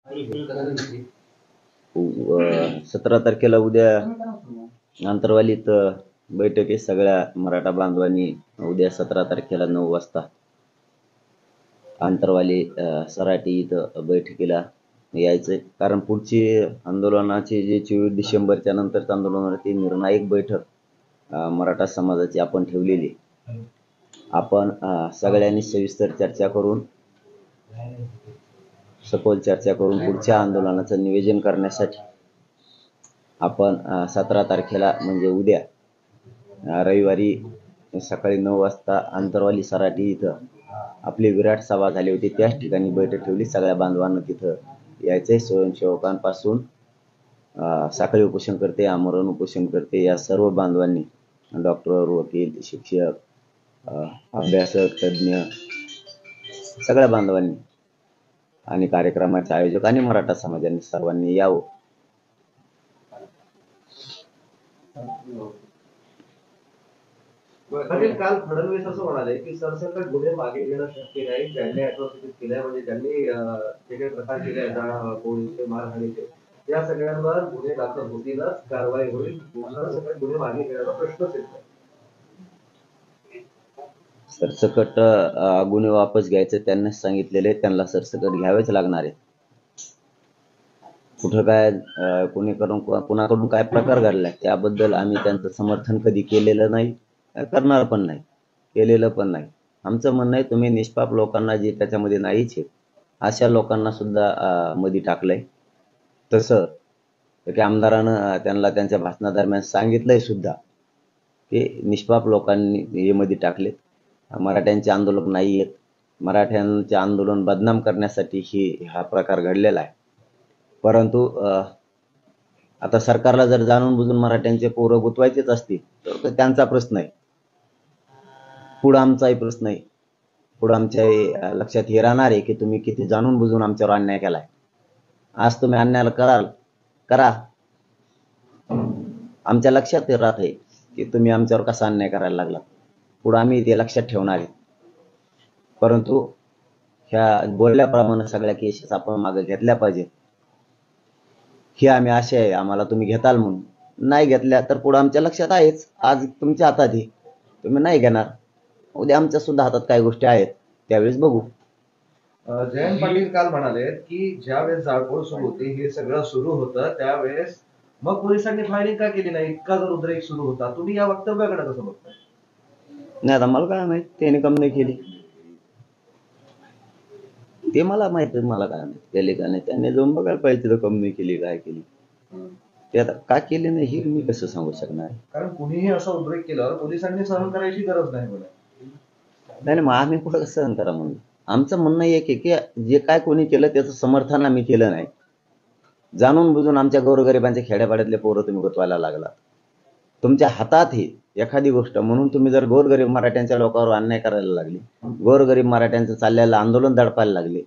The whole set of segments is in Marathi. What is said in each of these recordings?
17 तारखेला उद्या आंतरवालीत बैठक आहे. सगळ्या मराठा बांधवांनी उद्या 17 तारखेला 9 वाजता आंतरवाली सराटी इथं बैठकीला यायचंय. कारण पुढची आंदोलनाची जे 24 डिसेंबरच्या नंतरचं आंदोलन ती निर्णायक बैठक मराठा समाजाची आपण ठेवलेली. आपण सगळ्यांनी सविस्तर चर्चा करून सखोल चर्चा करून पुढच्या आंदोलनाचं नियोजन करण्यासाठी आपण 17 तारखेला म्हणजे उद्या रविवारी सकाळी 9 वाजता आंतरवाली सराटी इथं आपली विराट सभा झाली होती. त्याच ठिकाणी बैठक ठेवली. सगळ्या बांधवांना तिथं यायचे. स्वयंसेवकांपासून साखळी उपोषण करते, आमरण उपोषण करते या सर्व बांधवांनी, डॉक्टर, वकील, शिक्षक, अभ्यासक, तज्ज्ञ सगळ्या बांधवांनी आणि कार्यक्रमाचे आयोजक आणि मराठा समाजाने सर्वांनी यावं. काल फडणवीस असं म्हणाले की सरसकट गुन्हे मागे घेणं शक्य नाही. ज्यांनी अॅट्रॉसिटीज केल्या म्हणजे ज्यांनी जे काही प्रकार केले पोलीस मारहाणीचे या सगळ्यांवर गुन्हे दाखल होतीलच, कारवाई होईल. सरसकट गुन्हे मागे घेण्याचा प्रश्नच येत नाही. सरसकट गुन्हे वापस घ्यायचे त्यांनाच सांगितलेले, त्यांना सरसकट घ्यावेच लागणार आहे. कुठं काय कुणाकडून काय प्रकार घडलाय त्याबद्दल आम्ही त्यांचं समर्थन कधी केलेलं नाही, करणार पण नाही, केलेलं पण नाही. आमचं म्हणणं आहे तुम्ही निष्पाप लोकांना जे त्याच्यामध्ये नाहीच आहेत अशा लोकांना सुद्धा मध्ये टाकलंय. तसं की आमदारानं त्यांना त्यांच्या भाषणादरम्यान सांगितलंय सुद्धा की निष्पाप लोकांनी हे मध्ये टाकलेत. मराठ्यांचे आंदोलक नाही आहेत, मराठ्यांचे आंदोलन बदनाम करण्यासाठी हा प्रकार घडलेला आहे. परंतु आता सरकारला जर जाणून बुजून मराठ्यांचे पोरं गुतवायचेच असतील तर त्यांचा प्रश्न आहे, पुढं आमचाही प्रश्न आहे. पुढं आमच्या लक्षात हे राहणार आहे की तुम्ही किती जाणून बुजून आमच्यावर अन्याय केलाय. आज तुम्ही अन्याय करा, आमच्या लक्षात राहत आहे की तुम्ही आमच्यावर कसा अन्याय करायला लागला. पुढं आम्ही ते लक्षात ठेवणार आहे. परंतु ह्या बोलल्याप्रमाणे सगळ्या केसेस आपण मागे घेतल्या पाहिजे ही आम्ही आशा आहे. आम्हाला तुम्ही घेताल म्हणून, नाही घेतल्या तर पुढे आमच्या लक्षात आहेच. आज तुमच्या हातात आहे, तुम्ही नाही घेणार, उद्या आमच्या सुद्धा हातात काही गोष्टी आहेत, त्यावेळेस बघू. जयंत पाटील काल म्हणाले की ज्यावेळेस जाळपोळ सुरू होती, हे सगळं सुरू होतं त्यावेळेस मग पोलिसांनी फायरिंग का केली नाही? इतका जर उद्रेक सुरू होता, तुम्ही या वक्तव्याकडे कसं बघताय? नाही आता मला काय माहित त्याने कम नाही केली, ते मला माहित, मला काय माहित केली का नाही. त्याने जाऊन बघायला पाहिजे तिथं कम नाही केली, काय केली. ते आता का केली नाही हे मी कसं सांगू शकणार. कारण कुणीही असा उद्रेक केल्यावर पोलिसांनी सहन करायची गरज नाही बोला. नाही मग आम्ही कुठं सहन करा म्हणून. आमचं म्हणणं एक आहे की जे काय कोणी केलं त्याचं समर्थन आम्ही केलं नाही. जाणून बुजून आमच्या गोरगरिबांच्या खेड्यापाड्यातले पोरं तुम्ही गुतवायला लागला. तुमच्या हातात ही एखादी गोष्ट म्हणून तुम्ही जर गोरगरीब मराठ्यांच्या लोकांवर अन्याय करायला लागले, गोरगरीब मराठ्यांचं चाललेलं आंदोलन दडपायला लागले,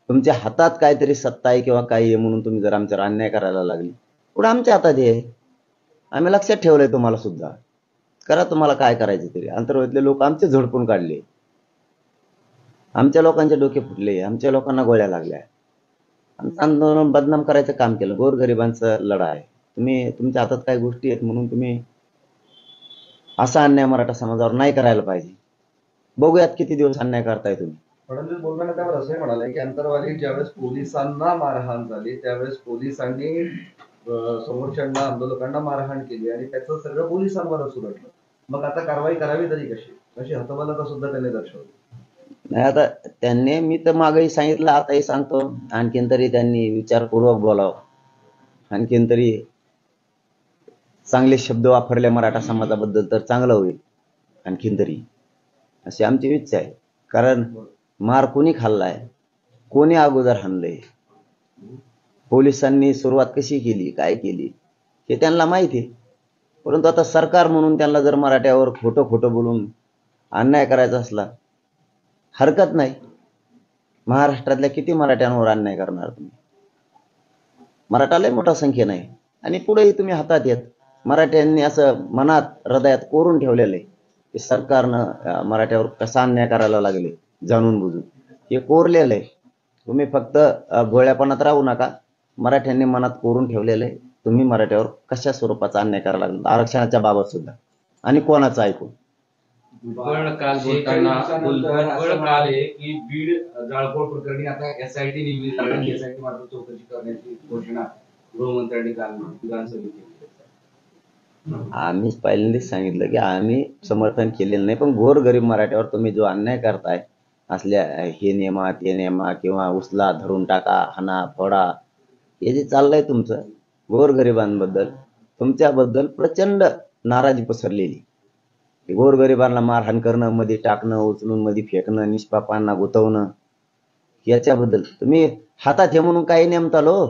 तुमच्या हातात काहीतरी सत्ता आहे किंवा काही आहे म्हणून तुम्ही जर आमच्यावर अन्याय करायला लागले, पुढे आमच्या हातात आहे. आम्ही लक्षात ठेवलंय तुम्हाला सुद्धा. करा तुम्हाला काय करायचं तरी. आंतरवालीतले लोक आमचे झोडपून काढले, आमच्या लोकांचे डोके फुटले, आमच्या लोकांना गोळ्या लागल्या, आमचं आंदोलन बदनाम करायचं काम केलं. गोरगरिबांचा लढा आहे. तुम्ही तुमच्या हातात काही गोष्टी आहेत म्हणून तुम्ही असा अन्याय मराठा समाजावर नाही करायला पाहिजे. बघूयात किती दिवस अन्याय करताय तुम्ही. फडणवीस बोलताना त्यावर असंही म्हणाले की आंतरवाली ज्यावेळेस पोलिसांना मारहाण झाली त्यावेळेस पोलिसांनी समोरच्यांना आंदोलकांना मारहाण केली आणि त्याचं सगळं पोलिसांवरच उलटलं. मग आता कारवाई करावी तरी कशी, अशी हतबलता सुद्धा त्यांनी दर्शवली. नाही आता त्यांनी, मी तर मागेही सांगितलं आताही सांगतो, आणखीन तरी त्यांनी विचारपूर्वक बोलावं, आणखीन तरी चांगले शब्द वापरले मराठा समाजाबद्दल तर चांगलं होईल आणखीन तरी, अशी आमची इच्छा आहे. कारण मार कोणी खाल्लाय, कोणी अगोदर हाणलंय, पोलिसांनी सुरुवात कशी केली, काय केली हे त्यांना माहिती आहे. परंतु आता सरकार म्हणून त्यांना जर मराठ्यावर खोटं खोटं बोलून अन्याय करायचा असला हरकत नाही. महाराष्ट्रातल्या किती मराठ्यांवर अन्याय करणार तुम्ही? मराठा लय मोठा संख्येन आहे आणि पुढेही तुम्ही हातात येत. मराठ्यांनी असं मनात हृदयात कोरून ठेवलेलं आहे की सरकारनं मराठ्यावर कसा अन्याय करायला लागले जाणून बुजून, हे कोरलेलं आहे. तुम्ही फक्त भोळ्यापणात राहू नका. मराठ्यांनी मनात कोरून ठेवलेलं आहे, तुम्ही मराठ्यावर कशा स्वरूपाचा अन्याय करायला लागला आरक्षणाच्या बाबत सुद्धा, आणि कोणाचं ऐकून. भुजबळ काल बोलताना भुजबळ काल आहे की बीड जाळपोळ प्रकरणी आता एसआयटी नेमली जाणार, एसआयटी मार्फत चौकशी करण्याची घोषणा गृहमंत्र्यांनी काल विधानसभेत केली. आम्हीच पहिल्यांदाच सांगितलं की आम्ही समर्थन केलेलं नाही, पण गोरगरीब मराठ्यावर तुम्ही जो अन्याय करताय असल्या हे नेमा ते नेमा किंवा उचला धरून टाका हाना फोडा, हे जे चाललंय तुमचं गोरगरिबांबद्दल, तुमच्याबद्दल प्रचंड नाराजी पसरलेली. गोरगरिबांना मारहाण करणं, मध्ये टाकणं, उचलून मध्ये फेकणं, निष्पापांना गुतवणं, याच्याबद्दल तुम्ही हातात हे म्हणून काही नेमताल हो,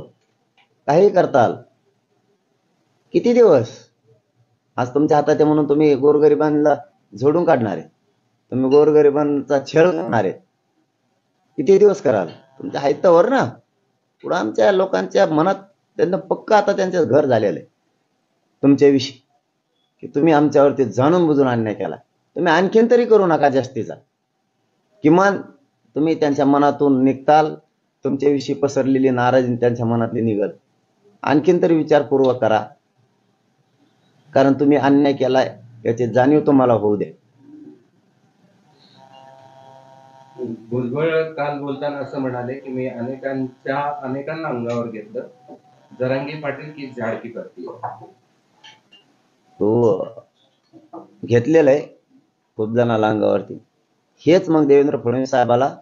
काही करताल. किती दिवस आज तुमच्या हातात आहे म्हणून तुम्ही गोरगरिबांना झोडून काढणार आहे, तुम्ही गोरगरिबांचा छळ करणार आहे. किती दिवस कराल? तुमच्या हायतावर ना. पुढं आमच्या लोकांच्या मनात त्यांना पक्का आता त्यांचं घर झालेलं आहे तुमच्याविषयी, की तुम्ही आमच्यावरती जाणून बुजून अन्याय केला. तुम्ही आणखीन तरी करू नका जास्तीचा, किमान तुम्ही त्यांच्या मनातून निघताल, तुमच्याविषयी पसरलेली नाराजी त्यांच्या मनातली निघल. आणखीन तरी विचारपूर्वक करा, कारण तुम्ही अन्याय केलाय याची जाणीव तुम्हाला होऊ दे. भुजबळ काल बोलताना असं म्हणाले की मी अनेकांना अंगावर घेतलं, जरांगे पाटील की झाडकी करते. तो घेतलेला आहे खूप जणांना अंगावरती. हेच मग देवेंद्र फडणवीस साहेबाला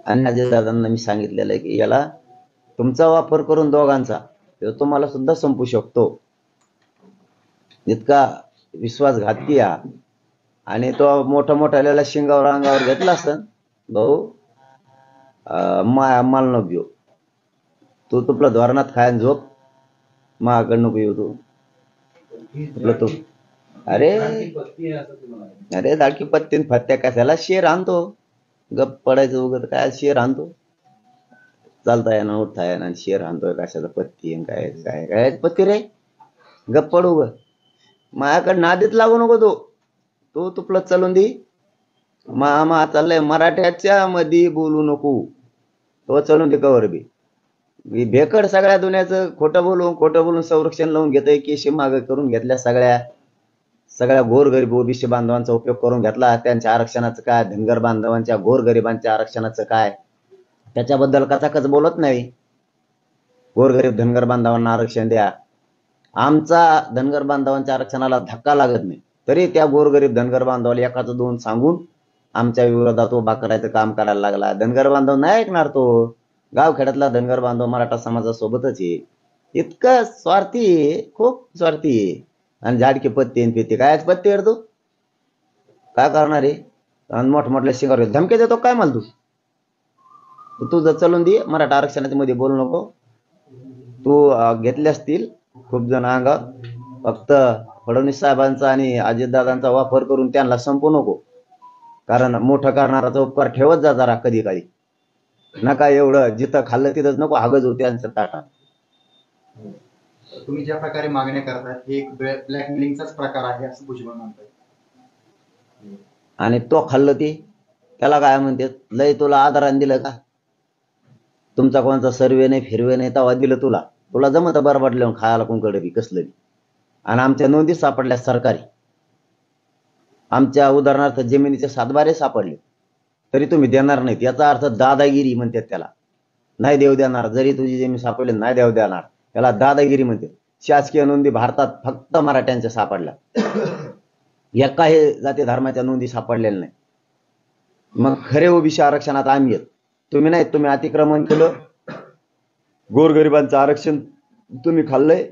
आणि अजितदादांना मी सांगितलेलं आहे की याला तुमचा वापर करून दोघांचा तुम्हाला सुद्धा संपू शकतो. इतका विश्वासघाती आहे. आणि तो मोठा मोठ्याला शिंगावर अंगावर घेतला असतं, भाऊ माल नको घेऊ, तू तुपला धोरणात खायन झोप, महागड नको येऊ तू तू. अरे दाडकी पत्तीन फत्त्या कशाला शेर आणतो, गप पडायचं उगत काय शेर आणतो, चालता येणार उठता येणार शेर आणतोय कशाचा पत्ती काय काय काय पत्ती रे, गप पडू ग, माझ्याकडे नादीत लागू नको तू तुपलं चालून दे. मामा चाललंय मराठ्याच्या मध्ये बोलू नको, तो चालून दे कवर बी. भेकड सगळ्या दुनियाचं खोटं बोलून संरक्षण लावून घेतोय, केशी माग करून घेतल्या सगळ्या गोरगरीब ओबीसी बांधवांचा उपयोग करून घेतला. त्यांच्या आरक्षणाचं काय, धनगर बांधवांच्या गोरगरिबांच्या आरक्षणाचं काय, त्याच्याबद्दल कचाकच बोलत नाही. गोरगरीब धनगर बांधवांना आरक्षण द्या. आमचा धनगर बांधवांच्या आरक्षणाला धक्का लागत नाही, तरी त्या गोरगरीब धनगर बांधवाला एकाचं दोन सांगून आमच्या विरोधात उभा करायचं काम करायला लागला. धनगर बांधव नाही ऐकणार तो. गावखेड्यातला धनगर बांधव मराठा समाजासोबतच आहे. इतकं स्वार्थी आहे, खूप स्वार्थी आहे. आणि झाडकी पत्ती पित्ती काय पत्ती तू काय करणार आहे? आणि मोठमोठल्या शिंगावर धमके देतो काय मला तू तुझं चलून दे, मराठा आरक्षणाच्या मध्ये बोलू नको. तू घेतले असतील खूप जण अंगावर, फक्त फडणवीस साहेबांचा आणि अजितदादांचा वापर करून त्यांना संपू नको, कारण मोठं करणाराचा उपकार ठेवत जा जरा कधी कधी. नका एवढं जिथं खाल्लं तिथंच नको हागज होते त्यांचं ताटा. तुम्ही ज्या प्रकारे मागण्या करतात हे एक ब्लॅकमेलिंगचाच प्रकार आहे असं भुजबळ म्हणतात. आणि तो खाल्लं ती त्याला काय म्हणते, लय तुला आदराने दिलं का? तुमचा कोणता सर्वे नाही फिरवे नाही तेव्हा दिलं तुला जमत बरबाड लिहून खायला कोणकडे बी कसलं बी. आणि आमच्या नोंदी सापडल्या सरकारी, आमच्या उदाहरणार्थ जमिनीचे सातबारे सापडले, तरी तुम्ही देणार नाहीत. याचा अर्थ दादागिरी म्हणतात त्याला. नाही देव देणार, जरी तुझी जमीन सापडली नाही देव देणार, त्याला दादागिरी म्हणतात. शासकीय नोंदी भारतात फक्त मराठ्यांच्या सापडल्या, एकाही जाती धर्माच्या नोंदी सापडलेल्या नाही. मग खरे ओबीसी आरक्षणात आम्ही येत, तुम्ही नाही. तुम्ही अतिक्रमण केलं, गोरगरिबांचं आरक्षण तुम्ही खाल्लंय,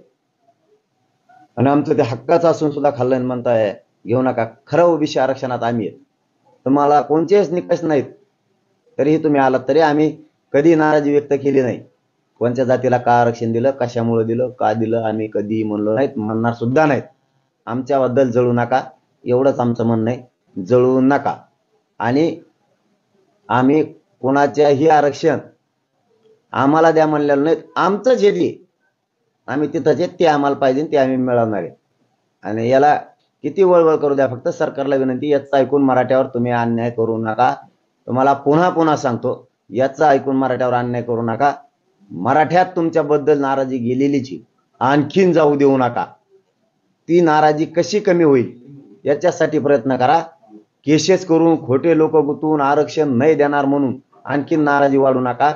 आणि आमचं ते हक्काचं असून सुद्धा खाल्लंय म्हणताय घेऊ नका. खरं ओबीसी आरक्षणात आम्ही येत, तुम्हाला कोणतेच निकष नाहीत, तरीही तुम्ही आलात, तरी आम्ही कधी नाराजी व्यक्त केली नाही. कोणत्या जातीला का आरक्षण दिलं, कशामुळे दिलं, का दिलं, आम्ही कधी म्हणलो नाहीत, म्हणणार सुद्धा नाहीत. आमच्याबद्दल जळू नका, एवढंच आमचं म्हणणं आहे, जळू नका. आणि आम्ही कोणाच्याही आरक्षण आम्हाला द्या म्हणलेलं नाहीत, आमचं जे दे आम्ही तिथंच आहेत, ते आम्हाला पाहिजे, ते आम्ही मिळवणार आहे. आणि याला किती वळवळ करू द्या, फक्त सरकारला विनंती, याचं ऐकून मराठ्यावर तुम्ही अन्याय करू नका. तुम्हाला पुन्हा पुन्हा सांगतो, याचं ऐकून मराठ्यावर अन्याय करू नका. मराठ्यात तुमच्याबद्दल नाराजी गेलेलीच आहे, आणखीन जाऊ देऊ नका. ती नाराजी कशी कमी होईल याच्यासाठी प्रयत्न करा. केसेस करून खोटे लोक गुंतवून आरक्षण नाही देणार म्हणून आणखीन नाराजी वाढू नका.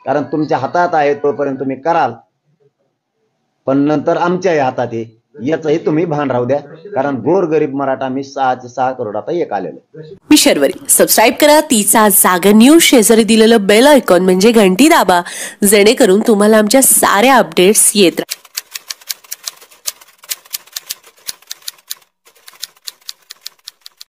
कारण तुमच्या हातात आहे तोपर्यंत तुम्ही कराल, पण नंतर आमच्याही हातात आहे याचंही तुम्ही भान राहू द्या. कारण गोरगरीब मराठा मी 6 करोडाचा एक आलेलो. मी शर्वरी. सबस्क्राईब करा 30 जागर न्यूज. शेजारी दिलेलं बेल आयकॉन म्हणजे घंटी दाबा, जेणेकरून तुम्हाला आमच्या साऱ्या अपडेट्स येत राहतील.